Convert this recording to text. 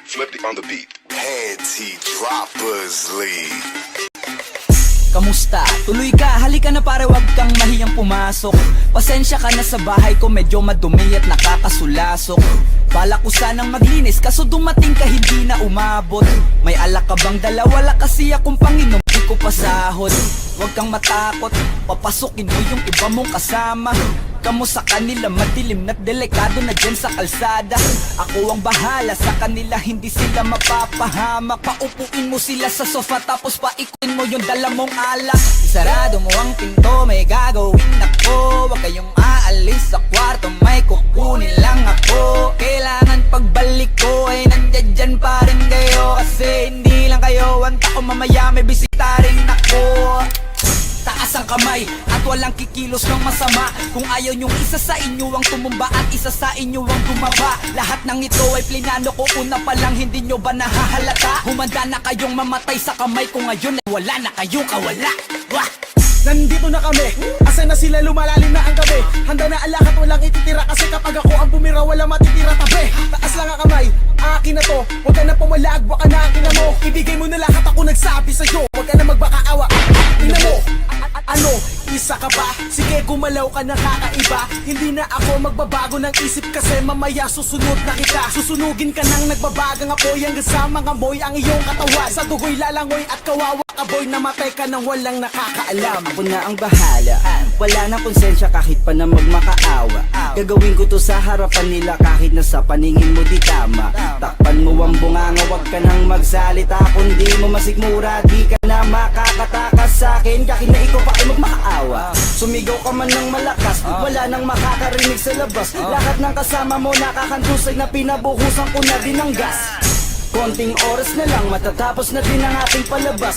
Flip it on the beat. Panty Droppers League. Kamusta? Tuloy ka, halika na pare, wag kang mahiyang pumasok. Pasensya ka na sa bahay ko, medyo madumi at nakakasulasok. Bala ko sanang maglinis, kaso dumating ka hindi na umabot. May alak ka bang dala? Wala kasi akong panginom, di ko pasahod. Wag kang matakot, papasukin mo yung iba mong kasama. Kamu sa kanila madilim na't delikado na dyan sa kalsada. Ako ang bahala sa kanila, hindi sila mapapahamak. Paupuin mo sila sa sofa tapos paikuin mo yung dala mong alak. Isarado mo ang pinto, may gagawin ako. Huwag kayong aalis sa kwarto, may kukunin lang ako. Kailangan pagbalik ko ay nandyan dyan pa rin kayo. Kasi hindi lang kayo wanta ko, mamaya may bisita rin ako. Taas ang kamay at walang kikilos ng masama. Kung ayaw nyong isa sa inyo ang tumumba at isa sa inyo ang tumaba. Lahat ng ito ay plinano ko una pa lang, hindi nyo ba nahahalata? Humanda na kayong mamatay sa kamay ko ngayon ay wala na kayong kawala. Wah! Nandito na kami, asa na sila, lumalalim na ang gabi. Handa na ang lahat, walang ititira. Kasi kapag ako ang bumira, wala matitira tabi. Taas lang ang kamay, akin na to. Huwag ka na pumalag, baka na ang ina mo. Ibigay mo na lahat, ako nagsabi sa'yo. Huwag ka na magbakaawa, ina mo. Ano, isa ka ba? Sige, gumalaw ka na kakaiba. Hindi na ako magbabago ng isip kasi mamaya susunod na kita. Susunugin ka nang nagbabagang apoy hanggang sa mga moy ang iyong katawan. Sa dugoy lalangoy at kawawa ka boy, namatay ka nang walang nakakaalam. Ako na ang bahala, wala nang konsensya kahit pa na magmakaawa. Gagawin ko to sa harapan nila kahit na sa paningin mo di tama. Takpan mo ang bunganga, wag ka nang magsalita. Kung di mo masigmura, di ka na makakatakas sa akin. Kahit na ikaw pa ay magmakaawa. Sumigaw ka man ng malakas, wala nang makakarinig sa labas. Lahat ng kasama mo nakakantusay na pinabuhusan ko na din ng gas. Konting oras na lang, matatapos na din ang ating palabas.